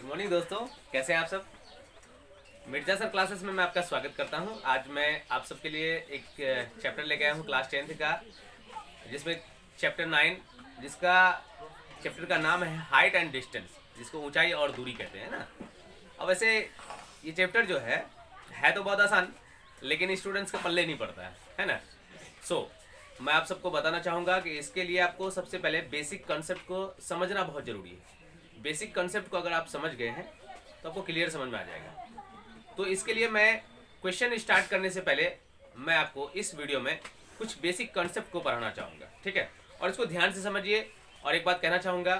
Good morning दोस्तों, कैसे हैं आप सब। मिर्जा सर क्लासेस में मैं आपका स्वागत करता हूं। आज मैं आप सबके लिए एक चैप्टर लेके आया हूं क्लास 10th का, जिसमें चैप्टर 9 जिसका चैप्टर का नाम है हाइट एंड डिस्टेंस, जिसको ऊंचाई और दूरी कहते हैं ना। अब वैसे ये चैप्टर जो है तो बहुत आसान, लेकिन स्टूडेंट्स का पल्ले नहीं पड़ता है ना। मैं आप सबको बताना चाहूँगा कि इसके लिए आपको सबसे पहले बेसिक कॉन्सेप्ट को समझना बहुत ज़रूरी है। बेसिक कॉन्सेप्ट को अगर आप समझ गए हैं तो आपको क्लियर समझ में आ जाएगा। तो इसके लिए मैं क्वेश्चन स्टार्ट करने से पहले मैं आपको इस वीडियो में कुछ बेसिक कॉन्सेप्ट को पढ़ाना चाहूँगा, ठीक है। और इसको ध्यान से समझिए। और एक बात कहना चाहूँगा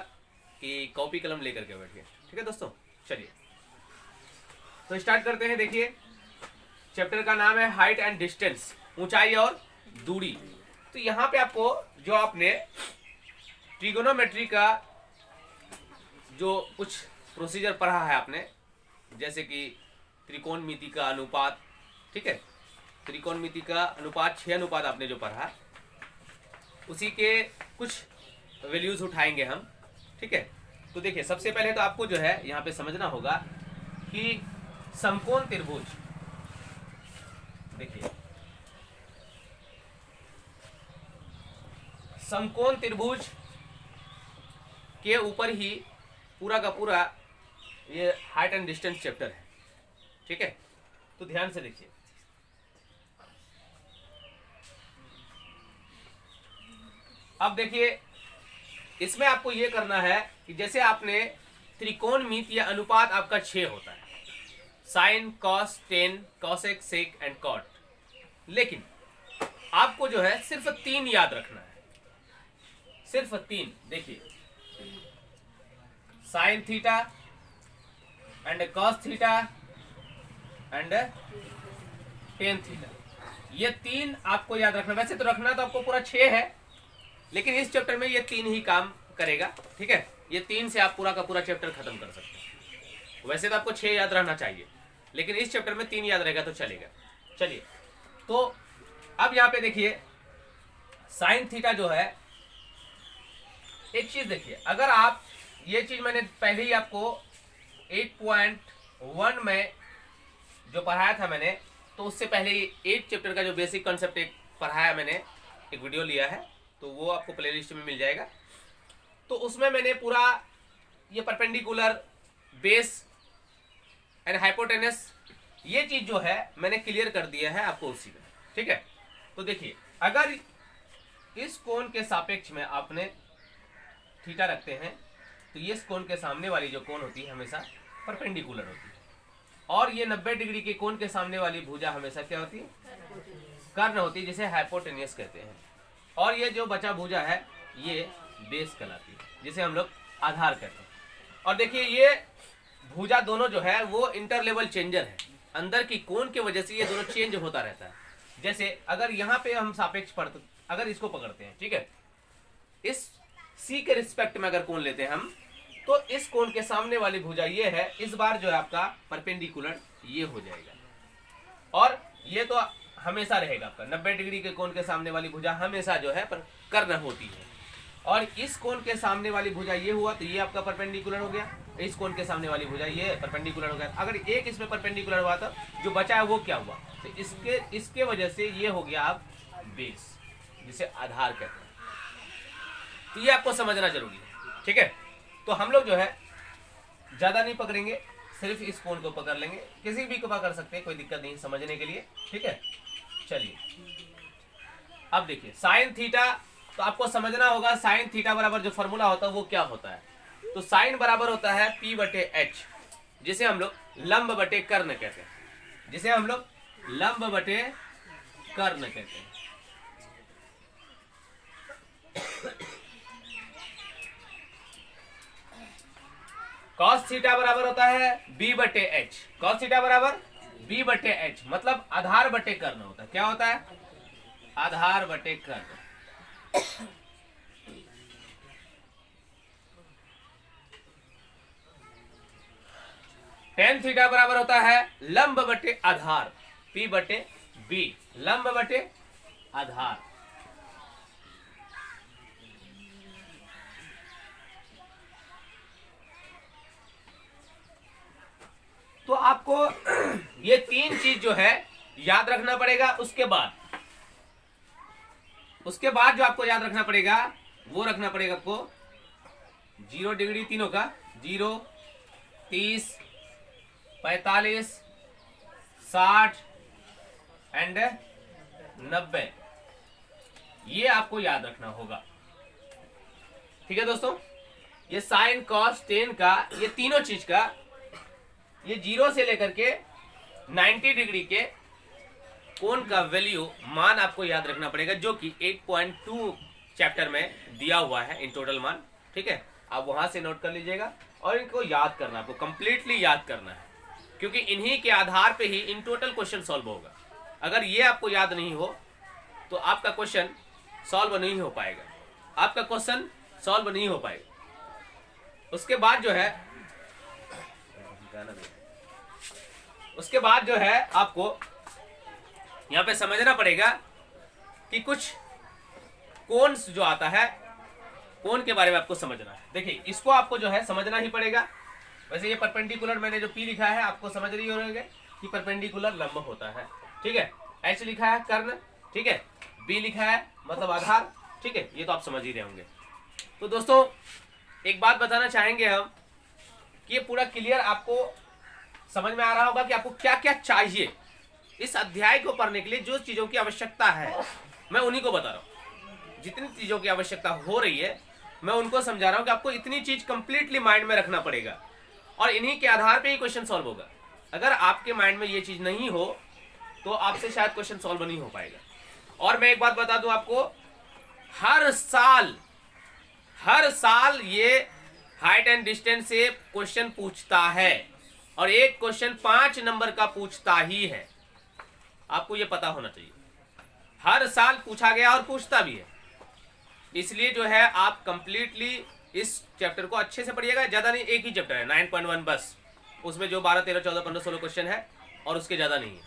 कि कॉपी कलम लेकर के बैठिए, ठीक है दोस्तों। चलिए तो स्टार्ट करते हैं। देखिए चैप्टर का नाम है हाइट एंड डिस्टेंस, ऊंचाई और दूरी। तो यहाँ पे आपको जो आपने ट्रिगोनोमेट्री का जो कुछ प्रोसीजर पढ़ा है आपने, जैसे कि त्रिकोणमिति का अनुपात, ठीक है, त्रिकोणमिति का अनुपात 6 अनुपात आपने जो पढ़ा, उसी के कुछ वैल्यूज उठाएंगे हम, ठीक है। तो देखिए सबसे पहले तो आपको जो है यहाँ पे समझना होगा कि समकोण त्रिभुज, देखिए समकोण त्रिभुज के ऊपर ही पूरा का पूरा ये हाइट एंड डिस्टेंस चैप्टर है, ठीक है। तो ध्यान से देखिए, अब देखिए इसमें आपको ये करना है कि जैसे आपने त्रिकोणमिति या अनुपात आपका 6 होता है, sine, cos, tan, cosec, sec and cot, लेकिन आपको जो है सिर्फ 3 याद रखना है, सिर्फ 3। देखिए sine theta and cos theta and tan theta, ये 3 आपको याद रखना। वैसे तो रखना तो आपको पूरा 6 है, लेकिन इस चैप्टर में ये 3 ही काम करेगा, ठीक है। ये 3 से आप पूरा का पूरा चैप्टर खत्म कर सकते हैं। वैसे तो आपको 6 याद रहना चाहिए, लेकिन इस चैप्टर में 3 याद रहेगा तो चलेगा। चलिए तो अब यहाँ पे देखिए साइन थीटा जो है, एक चीज देखिए, अगर आप ये चीज मैंने पहले ही आपको 8.1 में जो पढ़ाया था मैंने, तो उससे पहले 8 चैप्टर का जो बेसिक कॉन्सेप्ट एक पढ़ाया मैंने, एक वीडियो लिया है, तो वो आपको प्लेलिस्ट में मिल जाएगा। तो उसमें मैंने पूरा ये परपेंडिकुलर, बेस एंड हाइपोटेनस, ये चीज जो है मैंने क्लियर कर दिया है आपको उसी में, ठीक है। तो देखिए अगर इस कोण के सापेक्ष में आपने थीटा रखते हैं, तो ये इस कोण के सामने वाली जो कोण होती है हमेशा परपेंडिकुलर होती है, और ये 90 डिग्री के कोण के सामने वाली भुजा हमेशा क्या होती है, कर्ण होती है, जिसे हाइपोटेनियस कहते हैं। और ये जो बचा भुजा है ये बेस कहलाती है, जिसे हम लोग आधार कहते हैं। और देखिए ये भुजा दोनों जो है वो इंटरलेवल चेंजर है, अंदर की कोण की वजह से ये दोनों चेंज होता रहता है। जैसे अगर यहाँ पे हम सापेक्ष पढ़ते, अगर इसको पकड़ते हैं, ठीक है, इस सी के रिस्पेक्ट में अगर कोण लेते हैं हम, तो इस कोण के सामने वाली भुजा ये है, इस बार जो है आपका परपेंडिकुलर ये हो जाएगा, और ये तो हमेशा रहेगा आपका 90 डिग्री के कोण के सामने वाली भुजा हमेशा जो है कर्ण होती है। और इस कोण के सामने वाली भुजा ये हुआ तो ये आपका परपेंडिकुलर हो गया, इस कोण के सामने वाली भुजा ये परपेंडिकुलर हो गया। अगर एक इसमें परपेंडिकुलर हुआ तो जो बचा है वो क्या हुआ, तो इसके वजह से ये हो गया आप बेस, जिसे आधार कहते हैं। तो ये आपको समझना जरूरी है, ठीक है। तो हम लोग जो है ज्यादा नहीं पकड़ेंगे, सिर्फ इस कोण को पकड़ लेंगे, किसी भी को पकड़ सकते हैं, कोई दिक्कत नहीं समझने के लिए, ठीक है। चलिए अब देखिए साइन थीटा, तो आपको समझना होगा साइन थीटा बराबर जो फॉर्मूला होता है वो क्या होता है। तो साइन बराबर होता है P/H, जिसे हम लोग लंब बटे कर्ण कहते हैं, जिसे हम लोग लंब बटे कर्ण कहते हैं। कॉस थीटा बराबर होता है B/H, कॉस थीटा बराबर B/H, मतलब आधार बटे कर्ण होता है। क्या होता है, आधार बटे कर्ण। टेन थीटा बराबर होता है लंब बटे आधार, P/B, लंब बटे आधार। आपको ये 3 चीज जो है याद रखना पड़ेगा। उसके बाद जो आपको याद रखना पड़ेगा वो रखना पड़ेगा आपको 0 डिग्री तीनों का, 0, 30, 45, 60 एंड 90, ये आपको याद रखना होगा। ठीक है दोस्तों, ये साइन कॉस टेन का, ये तीनों चीज का, ये 0 से लेकर के 90 डिग्री के कोण का वैल्यू मान आपको याद रखना पड़ेगा, जो कि 8.2 चैप्टर में दिया हुआ है इन टोटल मान। ठीक है, आप वहां से नोट कर लीजिएगा और इनको याद करना, आपको कंप्लीटली याद करना है, क्योंकि इन्हीं के आधार पे ही इन टोटल क्वेश्चन सॉल्व होगा। अगर ये आपको याद नहीं हो तो आपका क्वेश्चन सॉल्व नहीं हो पाएगा, आपका क्वेश्चन सॉल्व नहीं हो पाएगा। उसके बाद जो है आपको यहाँ पे समझना पड़ेगा कि कुछ कोण जो आता है, कोण के बारे में आपको समझना है। देखिए, इसको आपको जो है समझना ही पड़ेगा। वैसे ये परपेंडिकुलर, मैंने जो पी लिखा है आपको समझ रही होंगे कि परपेंडिकुलर लंब होता है। ठीक है, एच लिखा है कर्ण, ठीक है, बी लिखा है मतलब आधार। ठीक है, ये तो आप समझ ही रहे होंगे। तो दोस्तों एक बात बताना चाहेंगे हम कि ये पूरा क्लियर आपको समझ में आ रहा होगा कि आपको क्या क्या चाहिए इस अध्याय को पढ़ने के लिए। जो चीजों की आवश्यकता है मैं उन्हीं को बता रहा हूँ। जितनी चीजों की आवश्यकता हो रही है मैं उनको समझा रहा हूँ कि आपको इतनी चीज कंप्लीटली माइंड में रखना पड़ेगा और इन्हीं के आधार पे ही क्वेश्चन सॉल्व होगा। अगर आपके माइंड में ये चीज नहीं हो तो आपसे शायद क्वेश्चन सॉल्व नहीं हो पाएगा। और मैं एक बात बता दूं आपको, हर साल ये हाइट एंड डिस्टेंस से क्वेश्चन पूछता है और एक क्वेश्चन 5 नंबर का पूछता ही है। आपको ये पता होना चाहिए, हर साल पूछा गया और पूछता भी है। इसलिए जो है आप कंप्लीटली इस चैप्टर को अच्छे से पढ़िएगा। ज्यादा नहीं, एक ही चैप्टर है 9.1 बस, उसमें जो 12, 13, 14, 15, 16 क्वेश्चन है और उसके ज्यादा नहीं है।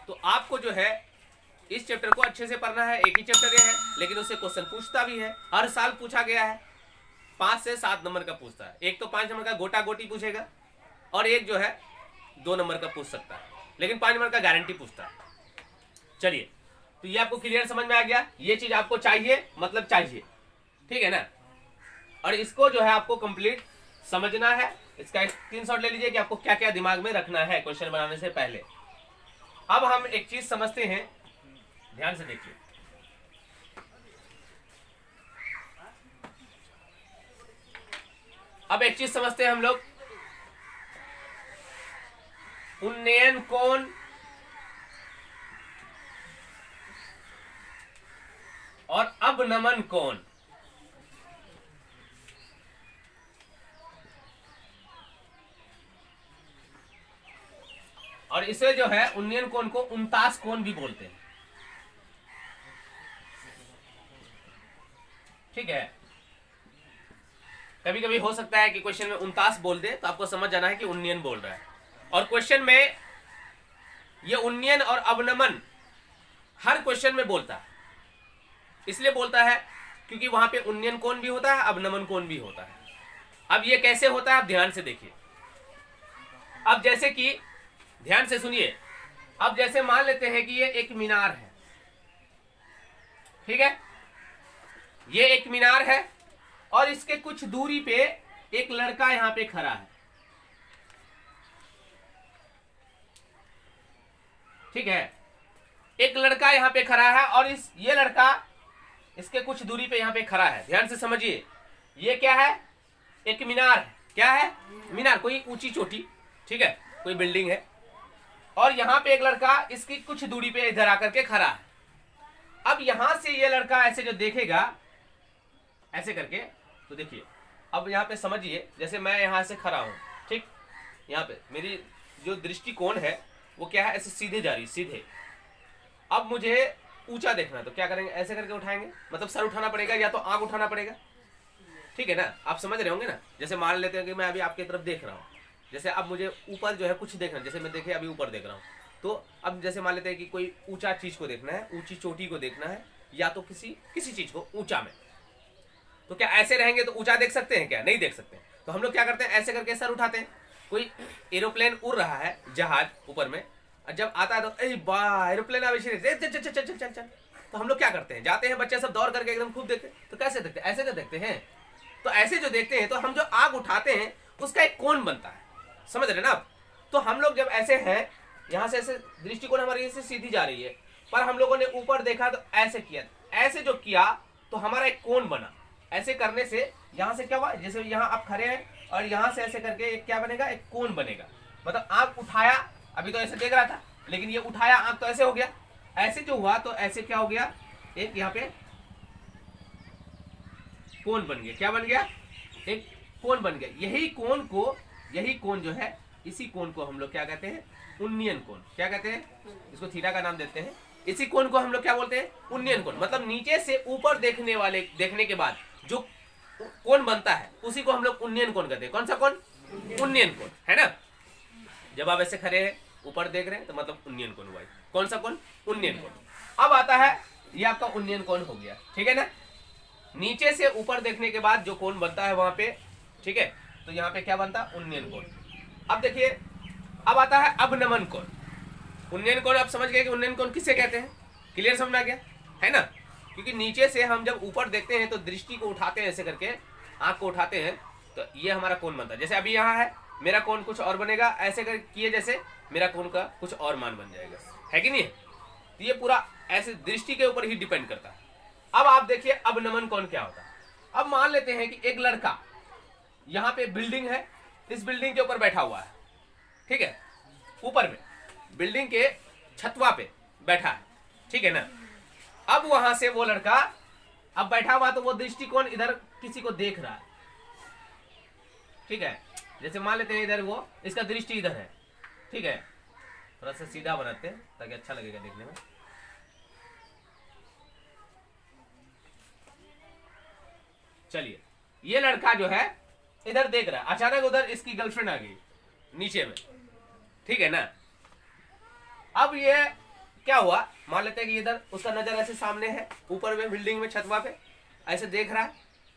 तो आपको जो है इस चैप्टर को अच्छे से पढ़ना है। एक ही चैप्टर है लेकिन उससे क्वेश्चन पूछता भी है, हर साल पूछा गया है। 5 से 7 नंबर का पूछता है। एक तो 5 नंबर का गोटा गोटी पूछेगा और एक जो है 2 नंबर का पूछ सकता है, लेकिन 5 नंबर का गारंटी पूछता है। चलिए, तो ये आपको क्लियर समझ में आ गया। ये चीज आपको चाहिए मतलब चाहिए, ठीक है ना। और इसको जो है आपको कंप्लीट समझना है। इसका स्क्रीनशॉट ले लीजिए कि आपको क्या क्या दिमाग में रखना है क्वेश्चन बनाने से पहले। अब हम एक चीज समझते हैं, ध्यान से देखिए। अब एक चीज समझते हैं हम लोग, उन्नयन कोण और अवनमन कोण। और इसे जो है उन्नयन कोण को 49 कोण भी बोलते हैं। ठीक है, कभी कभी हो सकता है कि क्वेश्चन में 49 बोल दे तो आपको समझ जाना है कि उन्नयन बोल रहा है। और क्वेश्चन में ये उन्नयन और अवनमन हर क्वेश्चन में बोलता है। इसलिए बोलता है क्योंकि वहां पे उन्नयन कोण भी होता है, अवनमन कोण भी होता है। अब ये कैसे होता है आप ध्यान से देखिए। अब जैसे कि ध्यान से सुनिए, अब जैसे मान लेते हैं कि ये एक मीनार है, ठीक है, ये एक मीनार है और इसके कुछ दूरी पे एक लड़का यहां पे खड़ा है, ठीक है। एक लड़का यहां पे खड़ा है और ये लड़का इसके कुछ दूरी पे यहां पे खड़ा है। ध्यान से समझिए, ये क्या है, एक मीनार है। क्या है, मीनार, कोई ऊंची चोटी, ठीक है, कोई बिल्डिंग है। और यहां पे एक लड़का इसकी कुछ दूरी पे इधर आकर के खड़ा है। अब यहां से ये लड़का ऐसे जो देखेगा ऐसे करके, तो देखिए अब यहाँ पे समझिए, जैसे मैं यहाँ से खड़ा हूँ, ठीक, यहाँ पे मेरी जो दृष्टिकोण है वो क्या है, ऐसे सीधे जा रही, सीधे। अब मुझे ऊंचा देखना है तो क्या करेंगे, ऐसे करके उठाएंगे, मतलब सर उठाना पड़ेगा या तो आंख उठाना पड़ेगा, ठीक है ना। आप समझ रहे होंगे ना। जैसे मान लेते हैं कि मैं अभी आपकी तरफ देख रहा हूँ, जैसे अब मुझे ऊपर जो है कुछ देखना है, जैसे मैं देखे अभी ऊपर देख रहा हूँ, तो अब जैसे मान लेते हैं कि कोई ऊंचा चीज को देखना है, ऊंची चोटी को देखना है, या तो किसी चीज को ऊंचा में, तो क्या ऐसे रहेंगे तो ऊंचा देख सकते हैं क्या, नहीं देख सकते। तो हम लोग क्या करते हैं, ऐसे करके सर उठाते हैं, कोई एरोप्लेन उड़ रहा है, जहाज ऊपर में, और जब आता है तो अरे वाह एरोप्लेन आवे, चल चल चल चल चल चल, तो हम लोग क्या करते हैं, जाते हैं बच्चे सब दौड़ करके एकदम खूब देखते हैं। तो कैसे देखते हैं, ऐसे तो देखते हैं। तो ऐसे जो देखते हैं तो हम जो आग उठाते हैं उसका एक कोण बनता है, समझ रहे ना आप। तो हम लोग जब ऐसे हैं, यहाँ से ऐसे दृष्टिकोण हमारी ऐसे सीधी जा रही है, पर हम लोगों ने ऊपर देखा तो ऐसे किया, ऐसे जो किया तो हमारा एक कोण बना। ऐसे करने से यहाँ से क्या हुआ, जैसे यहाँ आप खड़े हैं और यहाँ से ऐसे करके एक क्या बनेगा, एक कोण बनेगा। मतलब आंख उठाया, अभी तो ऐसे देख रहा था, लेकिन ये उठाया आंख तो ऐसे हो गया, ऐसे जो हुआ तो ऐसे क्या हो गया, एक यहाँ पे कोण बन गया। क्या बन गया, एक कोण बन गया। यही कोण जो है, इसी कोण को हम लोग क्या कहते हैं, उन्नयन कोण। क्या कहते हैं, इसको थीटा का नाम देते हैं। इसी कोण को हम लोग क्या बोलते हैं, उन्नयन कोण। मतलब नीचे से ऊपर देखने के बाद जो कोण बनता है उसी को हम लोग उन्नयन कोण कहते हैं। कौन सा कोण, उन्नयन कोण, है ना। जब आप ऐसे खड़े हैं ऊपर देख रहे हैं तो मतलब उन्नयन कोण हुआ। कौन सा कोण, उन्नयन कोण। अब आता है ये आपका उन्नयन कोण हो गया, ठीक है ना। नीचे से ऊपर देखने के बाद जो कोण बनता है वहां पे, ठीक है, तो यहाँ पे क्या बनता है, उन्नयन कोण। अब देखिए, अब आता है अवनमन कोण। उन्नयन कोण आप समझ गए कि उन्नयन कोण किसे कहते हैं, क्लियर समझ में आ गया, है ना। क्योंकि नीचे से हम जब ऊपर देखते हैं तो दृष्टि को उठाते हैं, ऐसे करके आंख को उठाते हैं, तो ये हमारा कोण बनता है। जैसे अभी यहाँ है, मेरा कोण कुछ और बनेगा, ऐसे कर किए जैसे मेरा कोण का कुछ और मान बन जाएगा, है कि नहीं। तो ये पूरा ऐसे दृष्टि के ऊपर ही डिपेंड करता है। अब आप देखिए अवनमन कोण क्या होता है। अब मान लेते हैं कि एक लड़का यहाँ पे बिल्डिंग है, इस बिल्डिंग के ऊपर बैठा हुआ है, ठीक है, ऊपर में बिल्डिंग के छतवा पे बैठा है, ठीक है ना। अब वहां से वो लड़का अब बैठा हुआ तो वो दृष्टिकोण इधर किसी को देख रहा है, ठीक है। जैसे मान लेते हैं इधर वो, इसका दृष्टि इधर है, ठीक है। थोड़ा सा सीधा बनाते हैं ताकि अच्छा लगेगा देखने में। चलिए, ये लड़का जो है इधर देख रहा है, अचानक उधर इसकी गर्लफ्रेंड आ गई नीचे में, ठीक है ना। अब ये क्या हुआ, मान लेते हैं कि इधर उसका नजर ऐसे सामने है, ऊपर में बिल्डिंग में छतवा पे ऐसे देख रहा है।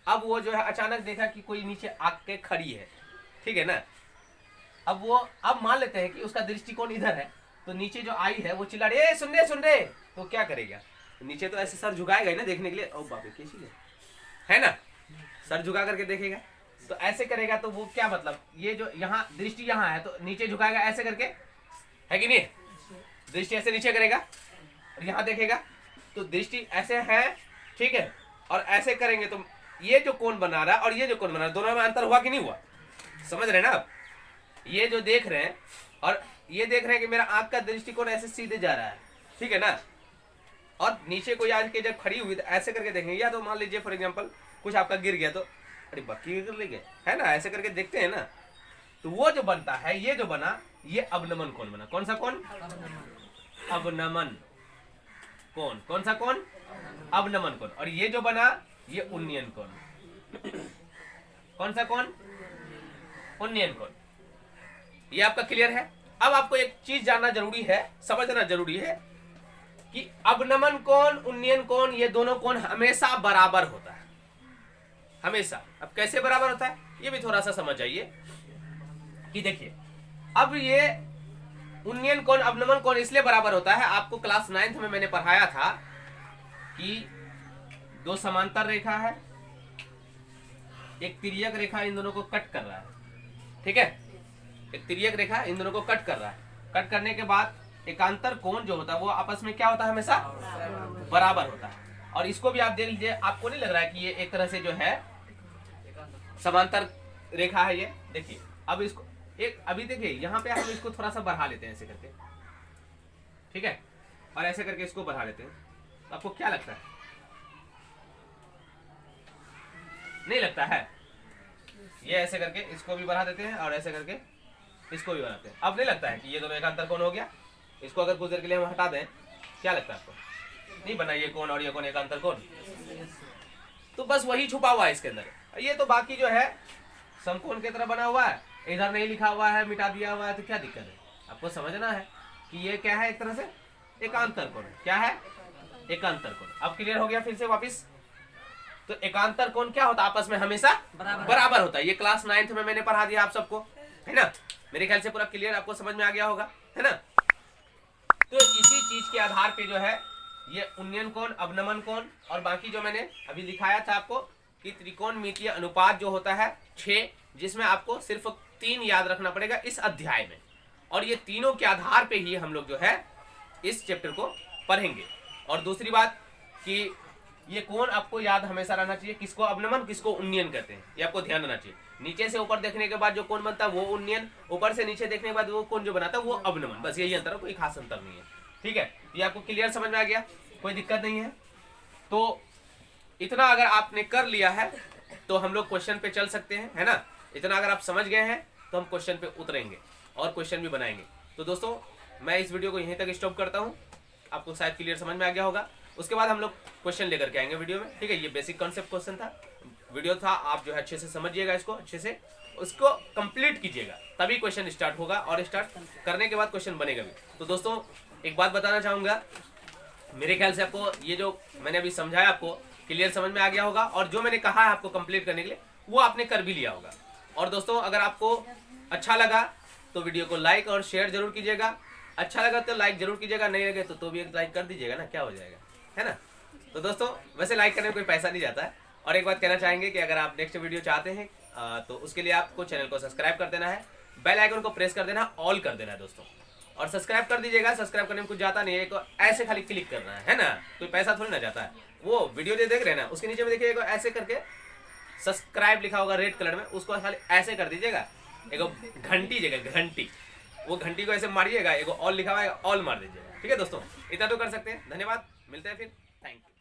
अब वो जो है अचानक देखा कि कोई नीचे आके खड़ी है, ठीक है ना। अब मान लेते हैं कि उसका दृष्टिकोण इधर है, तो नीचे जो आई है वो चिल्ला रही है, सुन रहे, तो क्या करेगा, नीचे तो ऐसे सर झुकाएगा ही ना देखने के लिए, ओ बाबे कैसी है ना, सर झुका करके देखेगा। तो ऐसे करेगा तो वो क्या मतलब, ये जो यहाँ दृष्टि यहाँ है तो नीचे झुकाएगा ऐसे करके, है कि नहीं। दृष्टि ऐसे नीचे करेगा और यहाँ देखेगा, तो दृष्टि ऐसे है, ठीक है, और ऐसे करेंगे तो ये जो कोण बना रहा है और ये जो कोण बना रहा है, दोनों में अंतर हुआ कि नहीं हुआ, समझ रहे हैं ना आप। ये जो देख रहे हैं और ये देख रहे हैं कि मेरा आंख का दृष्टिकोण ऐसे सीधे जा रहा है, ठीक है ना। और नीचे कोई आज के जब खड़ी हुई तो ऐसे करके देखेंगे, या तो मान लीजिए फॉर एग्जाम्पल कुछ आपका गिर गया तो अरे बाकी गिर ले गए, है ना, ऐसे करके देखते हैं ना। तो वो जो बनता है, ये जो बना, ये अवनमन कोण बना। कौन सा कोण, अवनमन कोण। कौन सा कोण, अवनमन कोण। और ये जो बना, ये उन्नयन कोण। कौन सा कोण, उन्नयन कोण। ये आपका क्लियर है। अब आपको एक चीज जानना जरूरी है, समझना जरूरी है कि अवनमन कोण, उन्नयन कोण, ये दोनों कोण हमेशा बराबर होता है, हमेशा। अब कैसे बराबर होता है ये भी थोड़ा सा समझ आइए कि देखिए, अब ये उन्नयन कोण अवनमन कोण इसलिए बराबर होता है, आपको क्लास 9th में मैंने पढ़ाया था कि दो समांतर रेखा है, एक तिर्यक रेखा इन दोनों को कट कर रहा है, ठीक है। एक तिर्यक रेखा इन दोनों को कट कर रहा है, कट करने के बाद एकांतर कोण जो होता है वो आपस में क्या होता है, हमेशा बराबर होता है। और इसको भी आप देख लीजिए, आपको नहीं लग रहा है कि ये एक तरह से जो है समांतर रेखा है ये, देखिए। अब इसको एक अभी देखिए यहाँ पे हम इसको थोड़ा सा बढ़ा लेते हैं ऐसे करके, ठीक है, और ऐसे करके इसको बढ़ा लेते हैं, तो आपको क्या लगता है, नहीं लगता है, ये ऐसे करके इसको भी बढ़ा देते हैं और ऐसे करके इसको भी बनाते हैं। अब नहीं लगता है कि ये दोनों एकांतर कोण हो गया। इसको अगर कुछ देर के लिए हम हटा दें, क्या लगता है आपको, नहीं बना ये कोण और ये कोण एकांतर कोण, तो बस वही छुपा हुआ है इसके अंदर। ये तो बाकी जो है समकोण की तरह बना हुआ है, इधर नहीं लिखा हुआ है, मिटा दिया हुआ है, तो क्या दिक्कत है। आपको समझना है कि ये क्या है, एक तरह से एकांतर कोण। क्या है, एकांतर कोण। अब क्लियर हो गया फिर से वापिस। तो एकांतर कोण क्या होता है, आपस में हमेशा बराबर होता है। ये क्लास 9th में मैंने पढ़ा दिया आप सबको, है ना। मेरे ख्याल से पूरा क्लियर आपको समझ में आ गया होगा, है ना। तो इसी चीज के आधार पे जो है ये उन्नयन कोण, अवनमन कोण और बाकी जो मैंने अभी दिखाया था आपको कि त्रिकोणमितीय अनुपात जो होता है 6, जिसमें आपको सिर्फ 3 याद रखना पड़ेगा इस अध्याय में, और ये तीनों के आधार पे ही हम लोग जो है इस चैप्टर को पढ़ेंगे। और दूसरी बात कि ये कोण आपको याद हमेशा रहना चाहिए, किसको अवनमन किसको उन्नयन कहते हैं, ये आपको ध्यान रहना चाहिए। नीचे से ऊपर देखने के बाद जो कोण बनता है वो उन्नयन, ऊपर से नीचे देखने के बाद वो कोण जो बनाता है वो अवनमन, बस यही अंतर है, कोई खास अंतर नहीं है, ठीक है। ये आपको क्लियर समझ में आ गया, कोई दिक्कत नहीं है। तो इतना अगर आपने कर लिया है तो हम लोग क्वेश्चन पे चल सकते हैं, है ना। इतना अगर आप समझ गए हैं तो हम क्वेश्चन पे उतरेंगे और क्वेश्चन भी बनाएंगे। तो दोस्तों मैं इस वीडियो को यहीं तक स्टॉप करता हूँ, आपको शायद क्लियर समझ में आ गया होगा। उसके बाद हम लोग क्वेश्चन लेकर के आएंगे वीडियो में, ठीक है। ये बेसिक कॉन्सेप्ट क्वेश्चन था, वीडियो था, आप जो है अच्छे से समझिएगा इसको, अच्छे से उसको कंप्लीट कीजिएगा, तभी क्वेश्चन स्टार्ट होगा, और स्टार्ट करने के बाद क्वेश्चन बनेगा भी। तो दोस्तों एक बात बताना चाहूँगा, मेरे ख्याल से आपको ये जो मैंने अभी समझाया आपको क्लियर समझ में आ गया होगा, और जो मैंने कहा है आपको कंप्लीट करने के लिए वो आपने कर भी लिया होगा। और दोस्तों अगर आपको अच्छा लगा तो वीडियो को लाइक और शेयर जरूर कीजिएगा, अच्छा लगा तो लाइक जरूर कीजिएगा, नहीं लगे तो भी एक लाइक कर दीजिएगा ना, क्या हो जाएगा, है ना। तो दोस्तों वैसे लाइक करने में कोई पैसा नहीं जाता है। और एक बात कहना चाहेंगे कि अगर आप नेक्स्ट वीडियो चाहते हैं तो उसके लिए आपको चैनल को सब्सक्राइब कर देना है, बेल आइकन को प्रेस कर देना, ऑल कर देना है दोस्तों, और सब्सक्राइब कर दीजिएगा। सब्सक्राइब करने में कुछ जाता नहीं है, एक ऐसे खाली क्लिक करना है ना, कोई पैसा थोड़ी ना जाता है। वो वीडियो जो देख रहे हैं ना उसके नीचे में देखिए ऐसे करके सब्सक्राइब लिखा होगा रेड कलर में, उसको खाली ऐसे कर दीजिएगा, एक घंटी जगह घंटी, वो घंटी को ऐसे मारिएगा, एक ऑल लिखा हुआ है ऑल मार दीजिएगा, ठीक है दोस्तों। इतना तो कर सकते हैं। धन्यवाद, मिलते हैं फिर, थैंक यू।